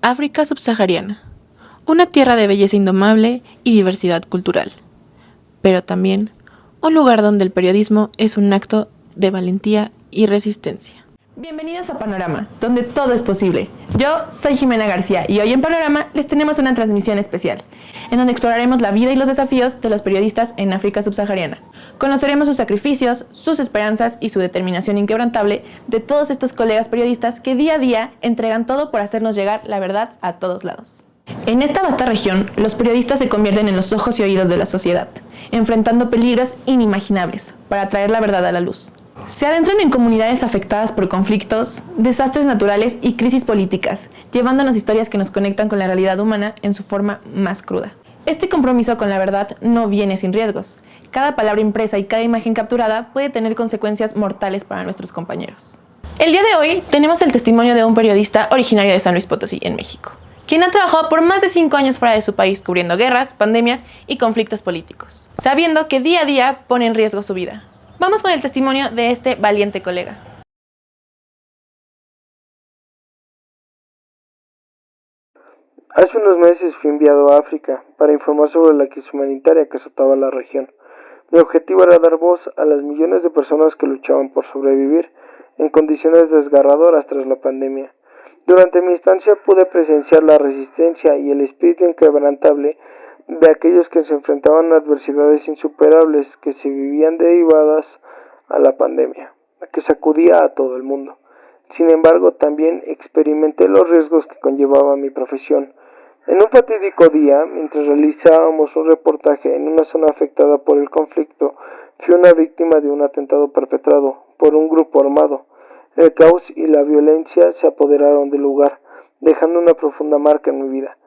África subsahariana, una tierra de belleza indomable y diversidad cultural, pero también un lugar donde el periodismo es un acto de valentía y resistencia. Bienvenidos a Panorama, donde todo es posible. Yo soy Jimena García y hoy en Panorama les tenemos una transmisión especial, en donde exploraremos la vida y los desafíos de los periodistas en África subsahariana. Conoceremos sus sacrificios, sus esperanzas y su determinación inquebrantable de todos estos colegas periodistas que día a día entregan todo por hacernos llegar la verdad a todos lados. En esta vasta región, los periodistas se convierten en los ojos y oídos de la sociedad, enfrentando peligros inimaginables para traer la verdad a la luz. Se adentran en comunidades afectadas por conflictos, desastres naturales y crisis políticas, llevándonos historias que nos conectan con la realidad humana en su forma más cruda. Este compromiso con la verdad no viene sin riesgos. Cada palabra impresa y cada imagen capturada puede tener consecuencias mortales para nuestros compañeros. El día de hoy tenemos el testimonio de un periodista originario de San Luis Potosí, en México, quien ha trabajado por más de 5 años fuera de su país cubriendo guerras, pandemias y conflictos políticos, sabiendo que día a día pone en riesgo su vida. Vamos con el testimonio de este valiente colega. Hace unos meses fui enviado a África para informar sobre la crisis humanitaria que azotaba la región. Mi objetivo era dar voz a las millones de personas que luchaban por sobrevivir en condiciones desgarradoras tras la pandemia. Durante mi estancia pude presenciar la resistencia y el espíritu inquebrantable de aquellos que se enfrentaban a adversidades insuperables que se vivían derivadas a la pandemia, que sacudía a todo el mundo. Sin embargo, también experimenté los riesgos que conllevaba mi profesión. En un fatídico día, mientras realizábamos un reportaje en una zona afectada por el conflicto, fui una víctima de un atentado perpetrado por un grupo armado. El caos y la violencia se apoderaron del lugar, dejando una profunda marca en mi vida.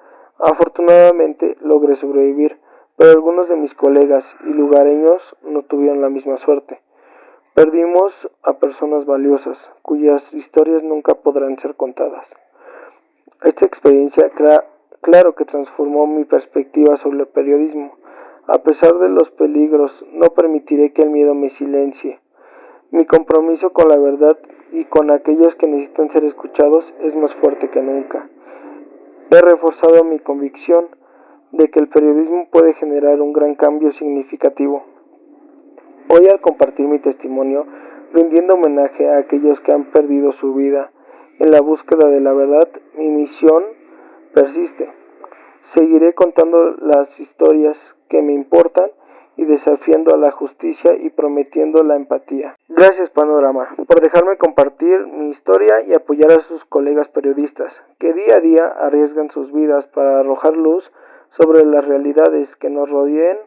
Afortunadamente logré sobrevivir, pero algunos de mis colegas y lugareños no tuvieron la misma suerte. Perdimos a personas valiosas, cuyas historias nunca podrán ser contadas. Esta experiencia claro que transformó mi perspectiva sobre el periodismo. A pesar de los peligros, no permitiré que el miedo me silencie. Mi compromiso con la verdad y con aquellos que necesitan ser escuchados es más fuerte que nunca. He reforzado mi convicción de que el periodismo puede generar un gran cambio significativo. Hoy, al compartir mi testimonio, rindiendo homenaje a aquellos que han perdido su vida en la búsqueda de la verdad, mi misión persiste. Seguiré contando las historias que me importan y desafiando a la justicia y prometiendo la empatía. Gracias, Panorama, por dejarme compartir mi historia y apoyar a sus colegas periodistas, que día a día arriesgan sus vidas para arrojar luz sobre las realidades que nos rodeen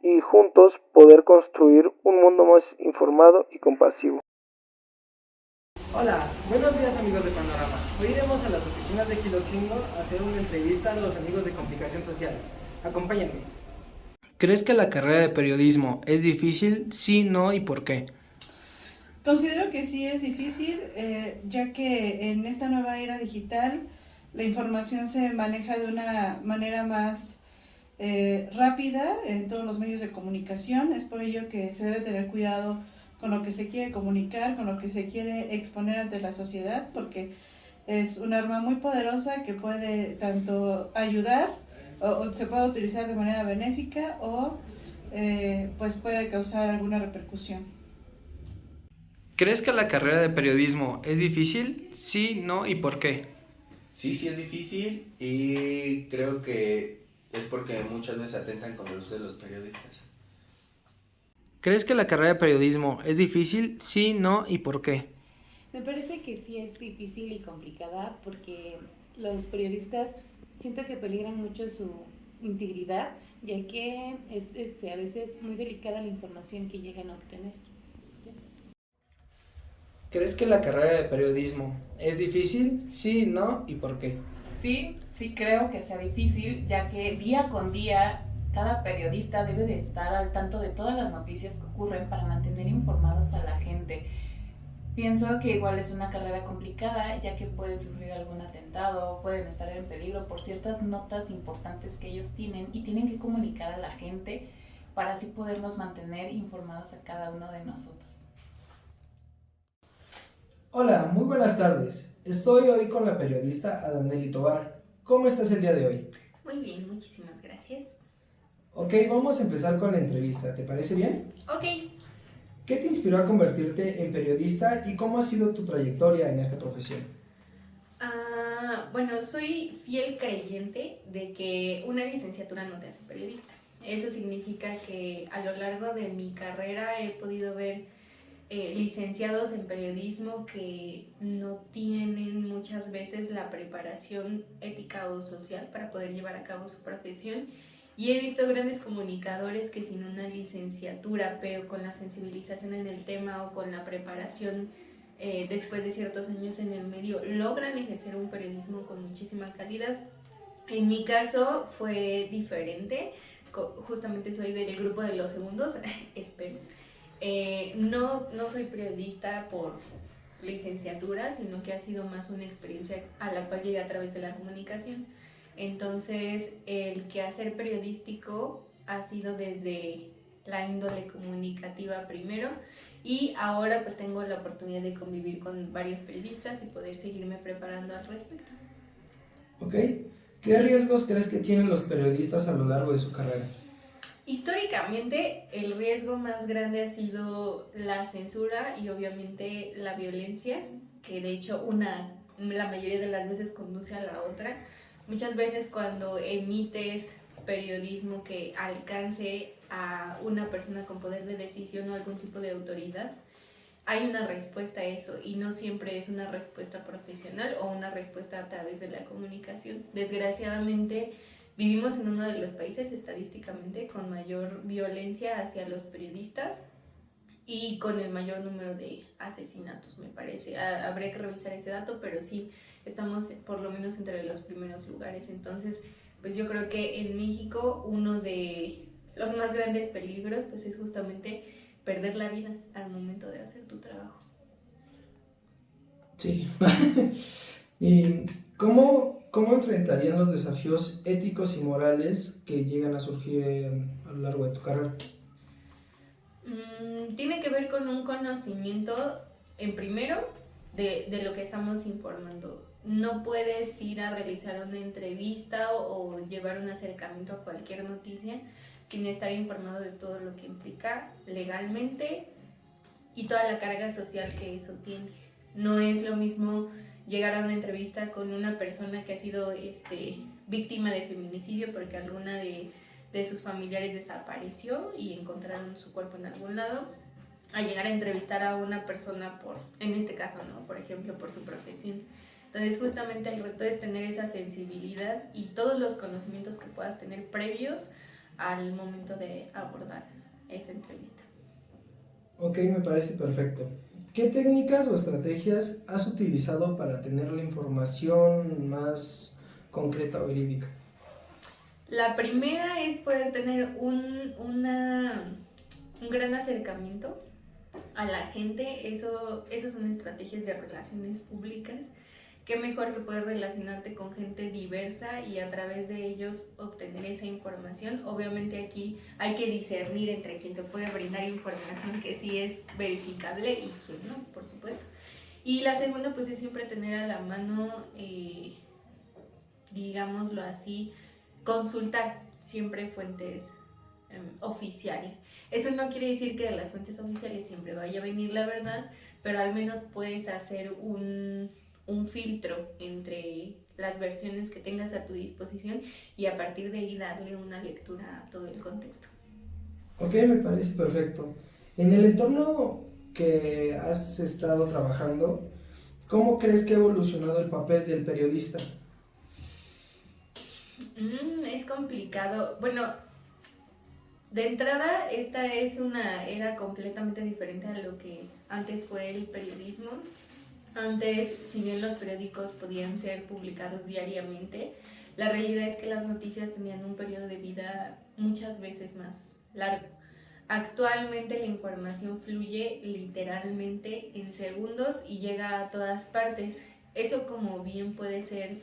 y juntos poder construir un mundo más informado y compasivo. Hola, buenos días amigos de Panorama. Hoy iremos a las oficinas de Quiloxingo a hacer una entrevista a los amigos de Complicación Social. Acompáñenme. ¿Crees que la carrera de periodismo es difícil? Sí, no y por qué. Considero que sí es difícil, ya que en esta nueva era digital la información se maneja de una manera más rápida en todos los medios de comunicación. Es por ello que se debe tener cuidado con lo que se quiere comunicar, con lo que se quiere exponer ante la sociedad, porque es un arma muy poderosa que puede tanto ayudar o se puede utilizar de manera benéfica o pues puede causar alguna repercusión. ¿Crees que la carrera de periodismo es difícil? Sí, no y por qué. Sí es difícil y creo que es porque muchas veces atentan contra los periodistas. ¿Crees que la carrera de periodismo es difícil? Sí, no y por qué. Me parece que sí es difícil y complicada porque los periodistas siento que peligran mucho su integridad, ya que es a veces muy delicada la información que llegan a obtener. ¿Crees que la carrera de periodismo es difícil? Sí, no y por qué. Sí creo que sea difícil, ya que día con día cada periodista debe de estar al tanto de todas las noticias que ocurren para mantener informados a la gente. Pienso que igual es una carrera complicada, ya que pueden sufrir algún atentado, pueden estar en peligro por ciertas notas importantes que ellos tienen y tienen que comunicar a la gente para así podernos mantener informados a cada uno de nosotros. Hola, muy buenas tardes. Estoy hoy con la periodista Adaneli Tobar. ¿Cómo estás el día de hoy? Muy bien, muchísimas gracias. Ok, vamos a empezar con la entrevista, ¿te parece bien? Ok, ¿Qué te inspiró a convertirte en periodista y cómo ha sido tu trayectoria en esta profesión? bueno, soy fiel creyente de que una licenciatura no te hace periodista. Eso significa que a lo largo de mi carrera he podido ver licenciados en periodismo que no tienen muchas veces la preparación ética o social para poder llevar a cabo su profesión. Y he visto grandes comunicadores que sin una licenciatura, pero con la sensibilización en el tema o con la preparación después de ciertos años en el medio, logran ejercer un periodismo con muchísima calidad. En mi caso fue diferente, justamente soy del grupo de los segundos, espero. No soy periodista por licenciatura, sino que ha sido más una experiencia a la cual llegué a través de la comunicación. Entonces, el quehacer periodístico ha sido desde la índole comunicativa primero, y ahora pues tengo la oportunidad de convivir con varios periodistas y poder seguirme preparando al respecto. Ok, ¿qué riesgos crees que tienen los periodistas a lo largo de su carrera? Históricamente, el riesgo más grande ha sido la censura y obviamente la violencia, que de hecho la mayoría de las veces conduce a la otra. Muchas veces cuando emites periodismo que alcance a una persona con poder de decisión o algún tipo de autoridad, hay una respuesta a eso, y no siempre es una respuesta profesional o una respuesta a través de la comunicación. Desgraciadamente, vivimos en uno de los países estadísticamente con mayor violencia hacia los periodistas y con el mayor número de asesinatos, me parece. Habría que revisar ese dato, pero sí, estamos por lo menos entre los primeros lugares. Entonces, pues yo creo que en México uno de los más grandes peligros pues es justamente perder la vida al momento de hacer tu trabajo. Sí. ¿Y cómo enfrentarían los desafíos éticos y morales que llegan a surgir a lo largo de tu carrera? Tiene que ver con un conocimiento, en primero, de lo que estamos informando. No puedes ir a realizar una entrevista o llevar un acercamiento a cualquier noticia sin estar informado de todo lo que implica legalmente y toda la carga social que eso tiene. No es lo mismo llegar a una entrevista con una persona que ha sido víctima de feminicidio porque alguna de sus familiares desapareció y encontraron su cuerpo en algún lado, a llegar a entrevistar a una persona en este caso, ¿no? Por ejemplo, por su profesión. Entonces, justamente el reto es tener esa sensibilidad y todos los conocimientos que puedas tener previos al momento de abordar esa entrevista. Ok, me parece perfecto. ¿Qué técnicas o estrategias has utilizado para tener la información más concreta o verídica? La primera es poder tener un gran acercamiento a la gente. Esas son estrategias de relaciones públicas. Qué mejor que poder relacionarte con gente diversa y a través de ellos obtener esa información. Obviamente aquí hay que discernir entre quien te puede brindar información que sí es verificable y quien no, por supuesto. Y la segunda pues es siempre tener a la mano, digámoslo así, consultar siempre fuentes oficiales. Eso no quiere decir que de las fuentes oficiales siempre vaya a venir la verdad, pero al menos puedes hacer un filtro entre las versiones que tengas a tu disposición y a partir de ahí darle una lectura a todo el contexto. Ok, me parece perfecto. En el entorno que has estado trabajando, ¿cómo crees que ha evolucionado el papel del periodista? Es complicado. Bueno, de entrada, esta es una era completamente diferente a lo que antes fue el periodismo. Antes, si bien los periódicos podían ser publicados diariamente, la realidad es que las noticias tenían un periodo de vida muchas veces más largo. Actualmente la información fluye literalmente en segundos y llega a todas partes. Eso, como bien puede ser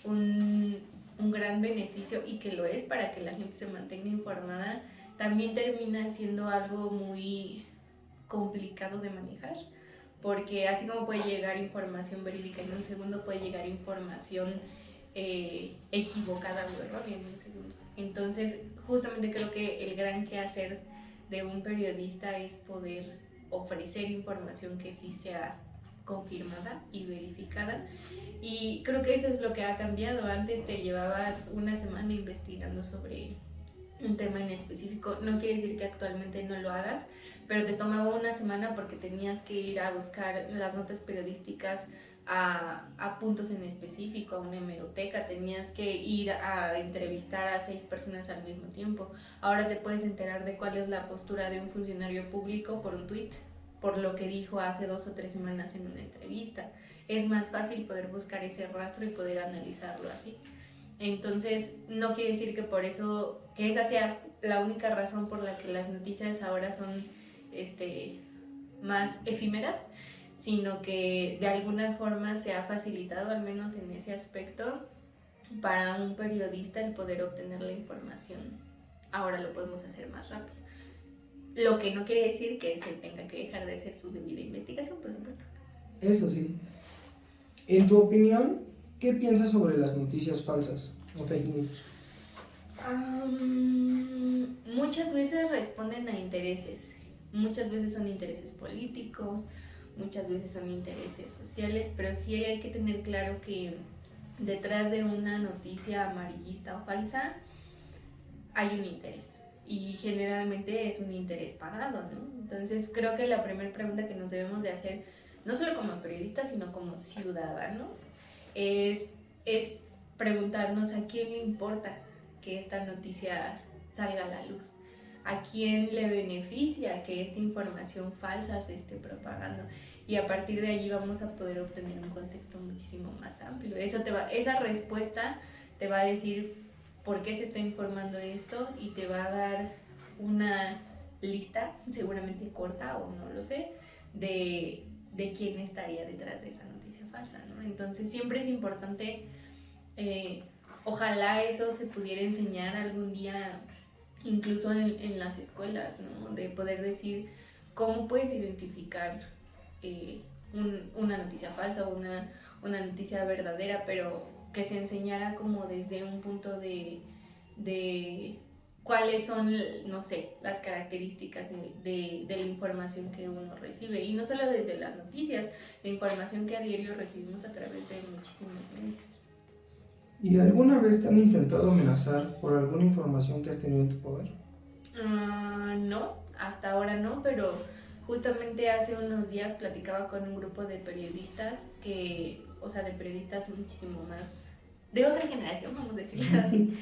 un gran beneficio, y que lo es para que la gente se mantenga informada, también termina siendo algo muy complicado de manejar, porque así como puede llegar información verídica en un segundo, puede llegar información equivocada o errónea en un segundo. Entonces, justamente creo que el gran quehacer de un periodista es poder ofrecer información que sí sea confirmada y verificada. Y creo que eso es lo que ha cambiado. Antes te llevabas una semana investigando sobre un tema en específico. No quiere decir que actualmente no lo hagas, pero te tomaba una semana porque tenías que ir a buscar las notas periodísticas a puntos en específico, a una hemeroteca, tenías que ir a entrevistar a 6 personas al mismo tiempo. Ahora te puedes enterar de cuál es la postura de un funcionario público por un tuit, por lo que dijo hace 2 o 3 semanas en una entrevista. Es más fácil poder buscar ese rastro y poder analizarlo así. Entonces, no quiere decir que por eso, que esa sea la única razón por la que las noticias ahora son más efímeras, sino que de alguna forma se ha facilitado, al menos en ese aspecto, para un periodista el poder obtener la información. Ahora lo podemos hacer más rápido. Lo que no quiere decir que se tenga que dejar de hacer su debida investigación, por supuesto. Eso sí. En tu opinión, ¿qué piensas sobre las noticias falsas o fake news? Muchas veces responden a intereses. Muchas veces son intereses políticos, muchas veces son intereses sociales, pero sí hay que tener claro que detrás de una noticia amarillista o falsa hay un interés, y generalmente es un interés pagado, ¿no? Entonces creo que la primera pregunta que nos debemos de hacer, no solo como periodistas, sino como ciudadanos, es preguntarnos a quién le importa que esta noticia salga a la luz. ¿A quién le beneficia que esta información falsa se esté propagando? Y a partir de allí vamos a poder obtener un contexto muchísimo más amplio. Esa respuesta te va a decir por qué se está informando esto, y te va a dar una lista, seguramente corta o no lo sé, de quién estaría detrás de esa noticia falsa, ¿no? Entonces siempre es importante, ojalá eso se pudiera enseñar algún día, incluso en las escuelas, ¿no? De poder decir cómo puedes identificar una noticia falsa o una noticia verdadera, pero que se enseñara como desde un punto de cuáles son, no sé, las características de la información que uno recibe. Y no solo desde las noticias, la información que a diario recibimos a través de muchísimos medios. ¿Y alguna vez te han intentado amenazar por alguna información que has tenido en tu poder? No, hasta ahora no, pero justamente hace unos días platicaba con un grupo de periodistas de periodistas muchísimo más de otra generación, vamos a decirlo así.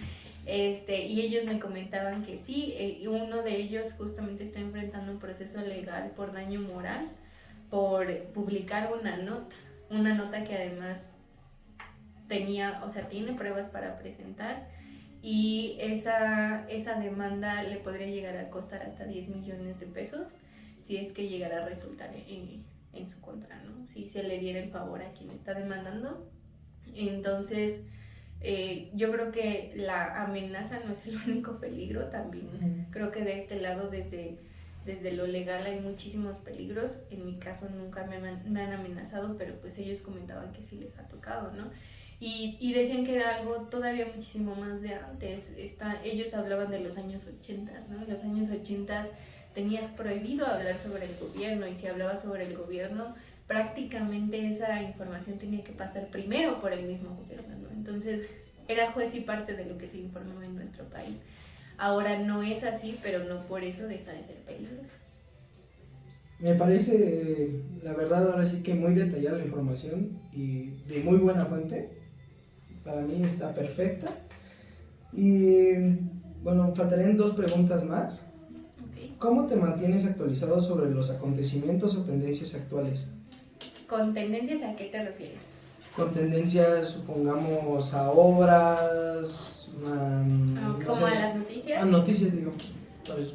Y ellos me comentaban que sí, uno de ellos justamente está enfrentando un proceso legal por daño moral, por publicar una nota que además tiene pruebas para presentar, y esa demanda le podría llegar a costar hasta 10 millones de pesos si es que llegara a resultar en su contra, ¿no? Si se le diera el favor a quien está demandando. Entonces, yo creo que la amenaza no es el único peligro, también creo que de este lado, desde lo legal, hay muchísimos peligros. En mi caso nunca me han amenazado, pero pues ellos comentaban que sí les ha tocado, ¿no? Y decían que era algo todavía muchísimo más de antes. Ellos hablaban de los años 80, ¿no? En los años 80 tenías prohibido hablar sobre el gobierno, y si hablabas sobre el gobierno, prácticamente esa información tenía que pasar primero por el mismo gobierno, ¿no? Entonces era juez y parte de lo que se informaba en nuestro país. Ahora no es así, pero no por eso deja de ser peligroso. Me parece, la verdad, ahora sí que muy detallada la información y de muy buena fuente. Para mí está perfecta. Y bueno, faltarían 2 preguntas más. Okay. ¿Cómo te mantienes actualizado sobre los acontecimientos o tendencias actuales? ¿Con tendencias a qué te refieres? Con tendencias, supongamos, a obras, ¿Como a las noticias? A noticias, digo,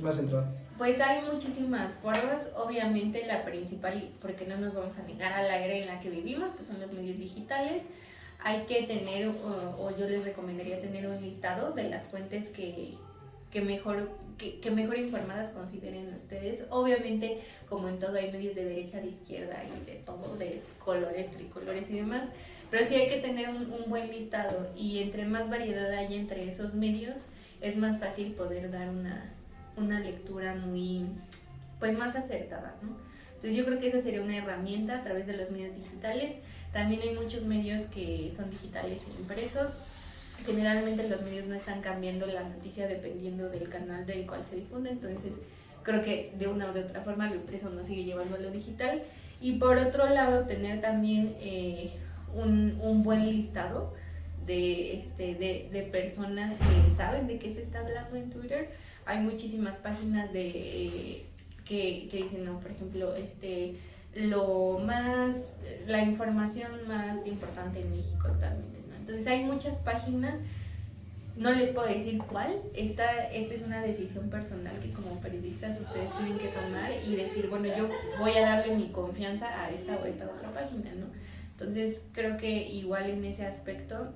más centrado. Pues hay muchísimas formas. Obviamente la principal, porque no nos vamos a negar a la era en la que vivimos, pues son los medios digitales. Hay que tener, o yo les recomendaría tener un listado de las fuentes que mejor informadas consideren ustedes. Obviamente, como en todo, hay medios de derecha, de izquierda y de todo, de colores, tricolores y demás, Pero sí hay que tener un buen listado, y entre más variedad hay entre esos medios, es más fácil poder dar una lectura muy, pues más acertada, ¿no? Entonces yo creo que esa sería una herramienta a través de los medios digitales. También hay muchos medios que son digitales e impresos. Generalmente los medios no están cambiando la noticia dependiendo del canal del cual se difunde, entonces creo que de una u de otra forma lo impreso no sigue llevando a lo digital. Y por otro lado, tener también un buen listado de personas que saben de qué se está hablando en Twitter. Hay muchísimas páginas que dicen, no, por ejemplo, la información más importante en México actualmente, ¿no? Entonces hay muchas páginas, no les puedo decir cuál. Esta es una decisión personal que como periodistas ustedes tienen que tomar y decir, bueno, yo voy a darle mi confianza a esta o esta otra página, ¿no? Entonces creo que igual en ese aspecto,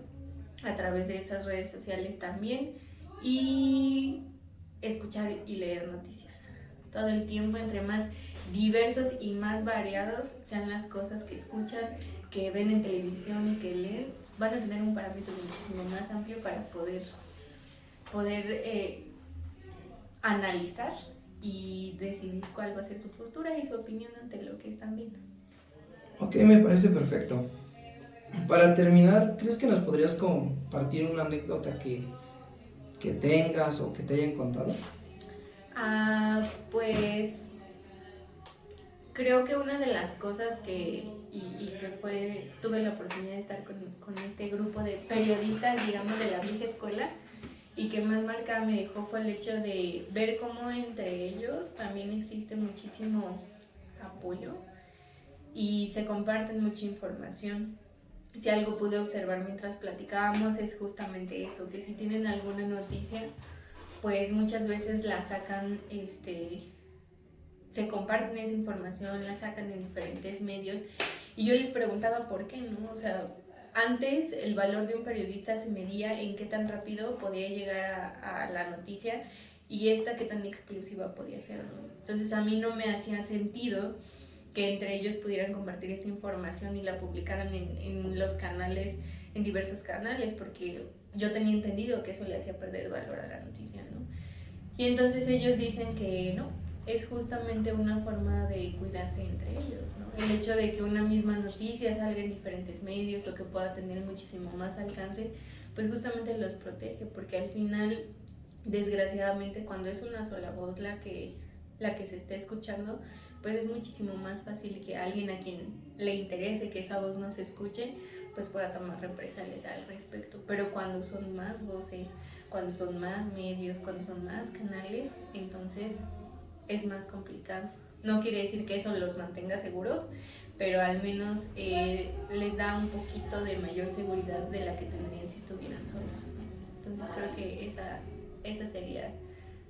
a través de esas redes sociales también, y escuchar y leer noticias todo el tiempo. Entre más diversos y más variados sean las cosas que escuchan, que ven en televisión y que leen, van a tener un parámetro muchísimo más amplio para poder analizar y decidir cuál va a ser su postura y su opinión ante lo que están viendo. Ok, me parece perfecto. Para terminar, ¿crees que nos podrías compartir una anécdota que tengas o que te hayan contado? Pues creo que una de las cosas que tuve la oportunidad de estar con este grupo de periodistas, digamos, de la vieja escuela, y que más marcada me dejó fue el hecho de ver cómo entre ellos también existe muchísimo apoyo y se comparten mucha información. Si algo pude observar mientras platicábamos es justamente eso, que si tienen alguna noticia, pues muchas veces la sacan, se comparten esa información, la sacan en diferentes medios, y yo les preguntaba por qué, ¿no? O sea, antes el valor de un periodista se medía en qué tan rápido podía llegar a la noticia y qué tan exclusiva podía ser, ¿no? Entonces a mí no me hacía sentido que entre ellos pudieran compartir esta información y la publicaran en los canales, en diversos canales, porque yo tenía entendido que eso le hacía perder valor a la noticia, ¿no? Y entonces ellos dicen que no, es justamente una forma de cuidarse entre ellos, ¿no? El hecho de que una misma noticia salga en diferentes medios o que pueda tener muchísimo más alcance, pues justamente los protege, porque al final, desgraciadamente, cuando es una sola voz la que se está escuchando, pues es muchísimo más fácil que alguien a quien le interese que esa voz no se escuche, pues pueda tomar represalias al respecto. Pero cuando son más voces, cuando son más medios, cuando son más canales, entonces es más complicado. No quiere decir que eso los mantenga seguros, pero al menos les da un poquito de mayor seguridad de la que tendrían si estuvieran solos, ¿no? Entonces creo que esa sería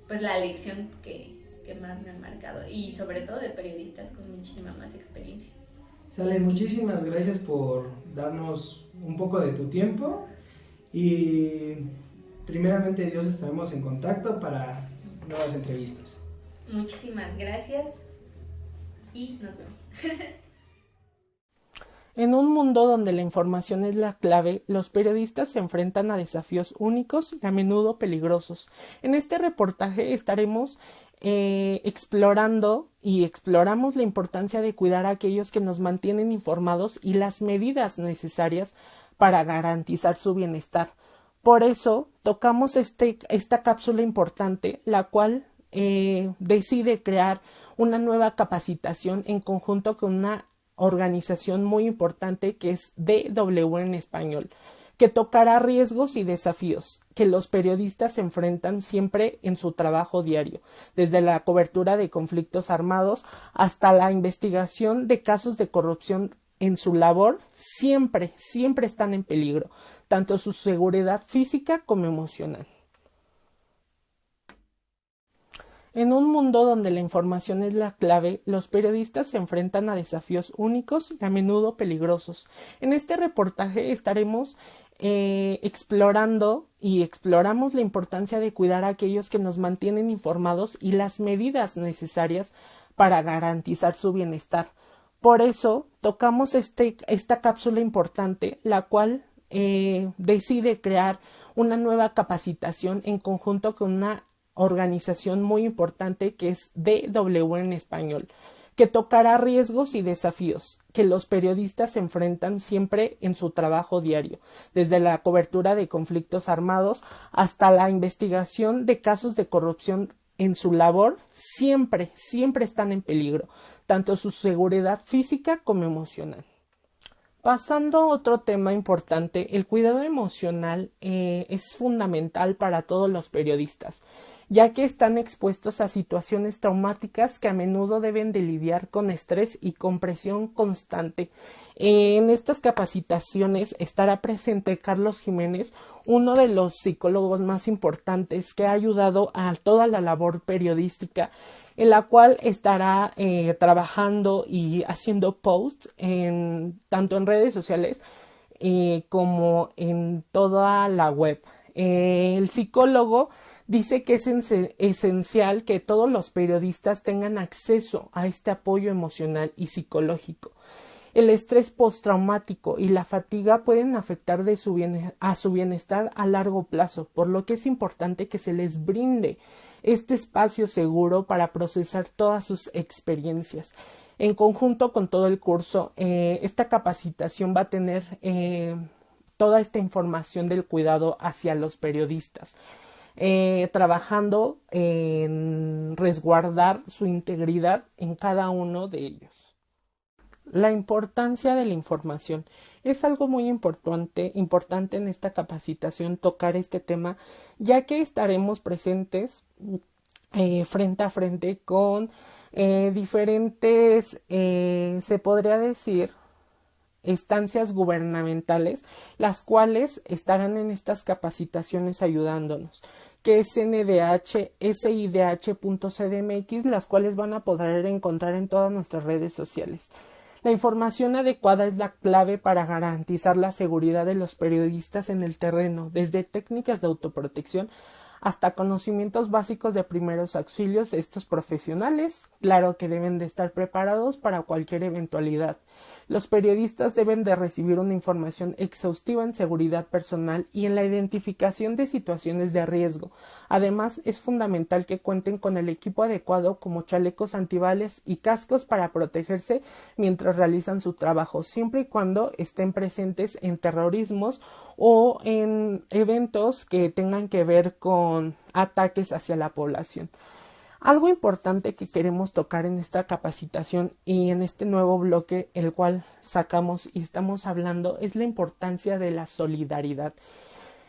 pues la lección que más me ha marcado, y sobre todo de periodistas con muchísima más experiencia. Sale, muchísimas gracias por darnos un poco de tu tiempo, y primeramente Dios, estaremos en contacto para nuevas entrevistas. Muchísimas gracias y nos vemos. En un mundo donde la información es la clave, los periodistas se enfrentan a desafíos únicos y a menudo peligrosos. En este reportaje estaremos exploramos la importancia de cuidar a aquellos que nos mantienen informados y las medidas necesarias para garantizar su bienestar. Por eso tocamos esta cápsula importante, la cual decide crear una nueva capacitación en conjunto con una organización muy importante que es DW en español, que tocará riesgos y desafíos que los periodistas se enfrentan siempre en su trabajo diario, desde la cobertura de conflictos armados hasta la investigación de casos de corrupción. En su labor siempre están en peligro, tanto su seguridad física como emocional. En un mundo donde la información es la clave, los periodistas se enfrentan a desafíos únicos y a menudo peligrosos. En este reportaje estaremos exploramos la importancia de cuidar a aquellos que nos mantienen informados y las medidas necesarias para garantizar su bienestar. Por eso tocamos esta cápsula importante, la cual decide crear una nueva capacitación en conjunto con una organización muy importante que es DW en español, que tocará riesgos y desafíos que los periodistas se enfrentan siempre en su trabajo diario, desde la cobertura de conflictos armados hasta la investigación de casos de corrupción. En su labor siempre están en peligro, tanto su seguridad física como emocional. Pasando a otro tema importante, el cuidado emocional es fundamental para todos los periodistas, ya que están expuestos a situaciones traumáticas que a menudo deben de lidiar con estrés y con presión constante. En estas capacitaciones estará presente Carlos Jiménez, uno de los psicólogos más importantes que ha ayudado a toda la labor periodística, en la cual estará trabajando y haciendo posts tanto en redes sociales como en toda la web. El psicólogo dice que es esencial que todos los periodistas tengan acceso a este apoyo emocional y psicológico. El estrés postraumático y la fatiga pueden afectar a su bienestar a largo plazo, por lo que es importante que se les brinde este espacio seguro para procesar todas sus experiencias. En conjunto con todo el curso, esta capacitación va a tener toda esta información del cuidado hacia los periodistas, trabajando en resguardar su integridad en cada uno de ellos. La importancia de la información es algo muy importante en esta capacitación, tocar este tema, ya que estaremos presentes frente a frente con diferentes, se podría decir, estancias gubernamentales, las cuales estarán en estas capacitaciones ayudándonos, que es NDH, SIDH.CDMX, las cuales van a poder encontrar en todas nuestras redes sociales. La información adecuada es la clave para garantizar la seguridad de los periodistas en el terreno, desde técnicas de autoprotección hasta conocimientos básicos de primeros auxilios de estos profesionales. Claro que deben de estar preparados para cualquier eventualidad. Los periodistas deben de recibir una información exhaustiva en seguridad personal y en la identificación de situaciones de riesgo. Además, es fundamental que cuenten con el equipo adecuado como chalecos antibales y cascos para protegerse mientras realizan su trabajo, siempre y cuando estén presentes en terrorismos o en eventos que tengan que ver con ataques hacia la población. Algo importante que queremos tocar en esta capacitación y en este nuevo bloque, el cual sacamos y estamos hablando, es la importancia de la solidaridad.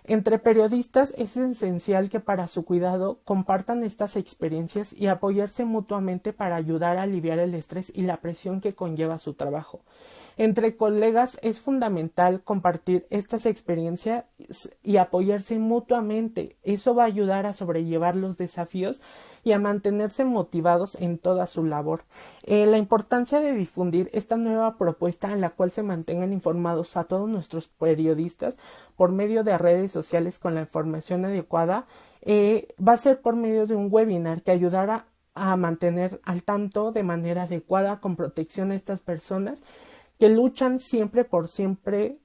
Entre periodistas es esencial que para su cuidado compartan estas experiencias y apoyarse mutuamente para ayudar a aliviar el estrés y la presión que conlleva su trabajo. Entre colegas es fundamental compartir estas experiencias y apoyarse mutuamente. Eso va a ayudar a sobrellevar los desafíos y a mantenerse motivados en toda su labor. La importancia de difundir esta nueva propuesta en la cual se mantengan informados a todos nuestros periodistas por medio de redes sociales con la información adecuada va a ser por medio de un webinar que ayudará a mantener al tanto de manera adecuada con protección a estas personas que luchan siempre por siempre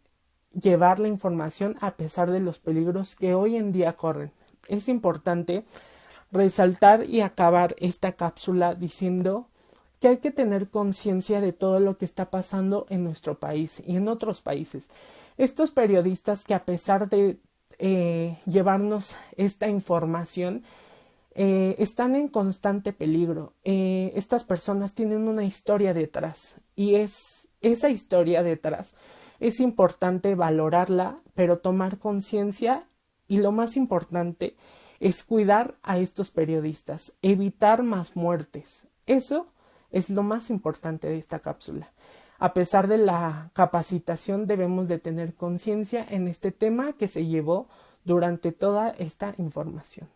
llevar la información a pesar de los peligros que hoy en día corren. Es importante resaltar y acabar esta cápsula diciendo que hay que tener conciencia de todo lo que está pasando en nuestro país y en otros países. Estos periodistas que a pesar de llevarnos esta información están en constante peligro. Estas personas tienen una historia detrás y esa historia detrás es importante valorarla, pero tomar conciencia y lo más importante es cuidar a estos periodistas, evitar más muertes. Eso es lo más importante de esta cápsula. A pesar de la capacitación debemos de tener conciencia en este tema que se llevó durante toda esta información.